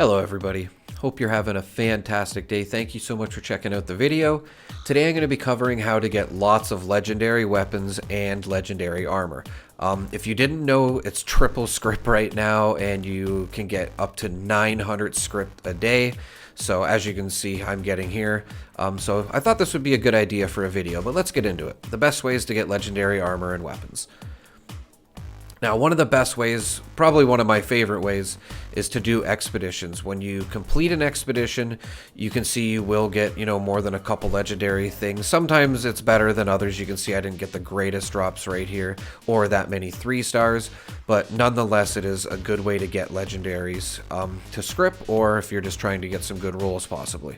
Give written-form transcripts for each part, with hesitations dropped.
Hello everybody, hope you're having a fantastic day. Thank you so much for checking out the video. Today I'm going to be covering how to get lots of legendary weapons and legendary armor. If you didn't know, it's triple script right now and you can get up to 900 script a day. So as you can see, I'm getting here. So I thought this would be a good idea for a video, but let's get into it. The best ways to get legendary armor and weapons. Now, one of the best ways, probably one of my favorite ways, is to do expeditions. When you complete an expedition, you can see you will get, more than a couple legendary things. Sometimes it's better than others. You can see I didn't get the greatest drops right here, or that many 3 stars, but nonetheless, it is a good way to get legendaries to script, or if you're just trying to get some good rolls, possibly.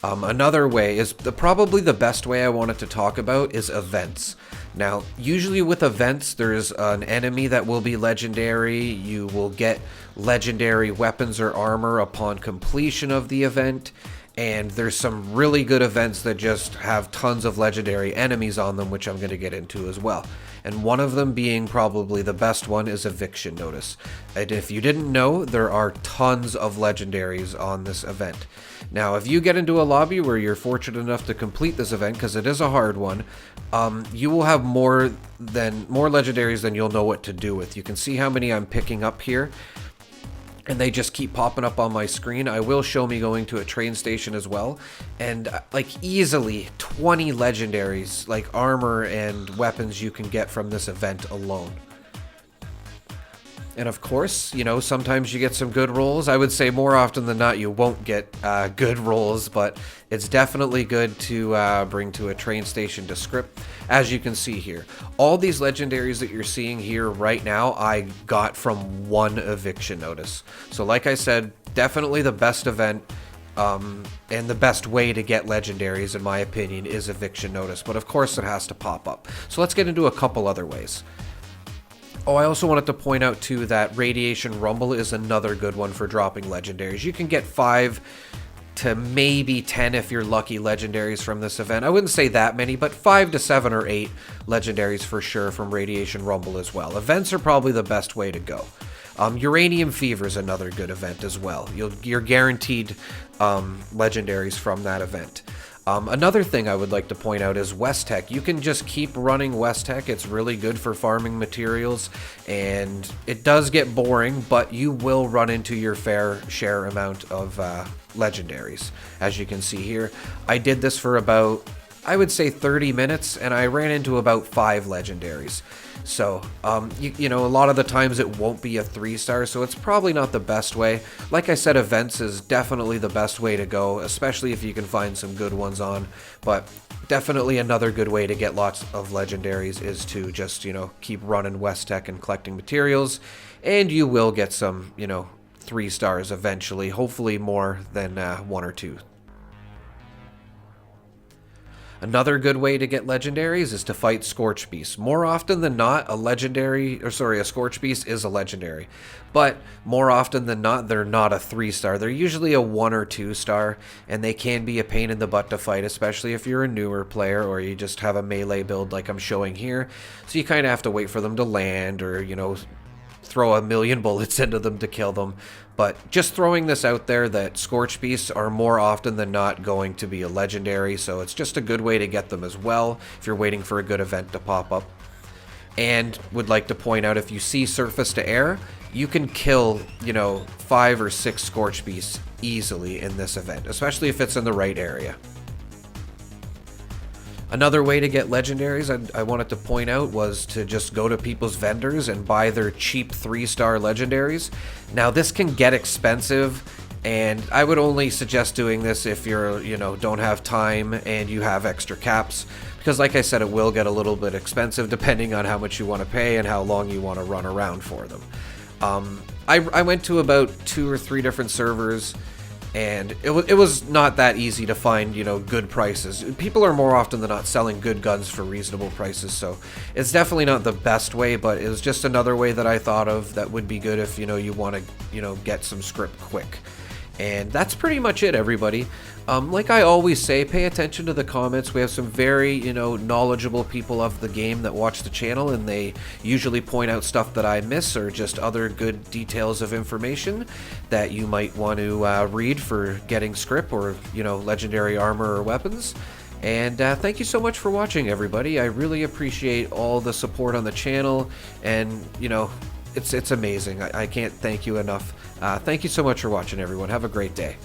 Another way is probably the best way I wanted to talk about is events. Now, usually with events, there's an enemy that will be legendary. You will get legendary weapons or armor upon completion of the event. And there's some really good events that just have tons of legendary enemies on them, which I'm going to get into as well. And one of them being probably the best one is Eviction Notice. And if you didn't know, there are tons of legendaries on this event. Now, if you get into a lobby where you're fortunate enough to complete this event, because it is a hard one, you will have more legendaries than you'll know what to do with. You can see how many I'm picking up here, and they just keep popping up on my screen. I will show me going to a train station as well, and like easily 20 legendaries, like armor and weapons you can get from this event alone. And of course, sometimes you get some good rolls. I would say more often than not you won't get good rolls, but it's definitely good to bring to a train station to script. As you can see here, all these legendaries that you're seeing here right now, I got from one Eviction Notice. So like I said, definitely the best event and the best way to get legendaries, in my opinion, is Eviction Notice. But of course it has to pop up. So let's get into a couple other ways. Oh, I also wanted to point out too that Radiation Rumble is another good one for dropping legendaries. You can get 5 to maybe 10 if you're lucky legendaries from this event. I wouldn't say that many, but 5 to 7 or 8 legendaries for sure from Radiation Rumble as well. Events are probably the best way to go. Uranium Fever is another good event as well. You're guaranteed legendaries from that event. Another thing I would like to point out is West Tech. You can just keep running West Tech. It's really good for farming materials, and it does get boring, but you will run into your fair share amount of legendaries. As you can see here, I did this for about, I would say 30 minutes, and I ran into about 5 legendaries. So, a lot of the times it won't be a 3-star, so it's probably not the best way. Like I said, events is definitely the best way to go, especially if you can find some good ones on. But definitely another good way to get lots of legendaries is to just, keep running West Tech and collecting materials. And you will get some, 3 stars eventually, hopefully more than 1 or 2. Another good way to get legendaries is to fight Scorch Beasts. More often than not, a Scorch Beast is a legendary. But more often than not, they're not a 3-star. They're usually a 1 or 2-star, and they can be a pain in the butt to fight, especially if you're a newer player or you just have a melee build like I'm showing here. So you kind of have to wait for them to land or, throw a million bullets into them to kill them. But just throwing this out there that Scorch Beasts are more often than not going to be a legendary, so it's just a good way to get them as well if you're waiting for a good event to pop up. And would like to point out, if you see surface to air, you can kill, 5 or 6 Scorch Beasts easily in this event, especially if it's in the right area. Another way to get legendaries I wanted to point out was to just go to people's vendors and buy their cheap 3-star legendaries. Now this can get expensive, and I would only suggest doing this if you're, don't have time and you have extra caps. Because like I said, it will get a little bit expensive depending on how much you want to pay and how long you want to run around for them. I went to about 2 or 3 different servers, and it was not that easy to find, good prices. People are more often than not selling good guns for reasonable prices, so it's definitely not the best way, but it was just another way that I thought of that would be good if, you want to, get some script quick. And that's pretty much it, everybody. Like I always say, pay attention to the comments. We have some very, knowledgeable people of the game that watch the channel, and they usually point out stuff that I miss or just other good details of information that you might want to read for getting script or, legendary armor or weapons. And thank you so much for watching, everybody. I really appreciate all the support on the channel, and, it's amazing. I can't thank you enough. Thank you so much for watching, everyone. Have a great day.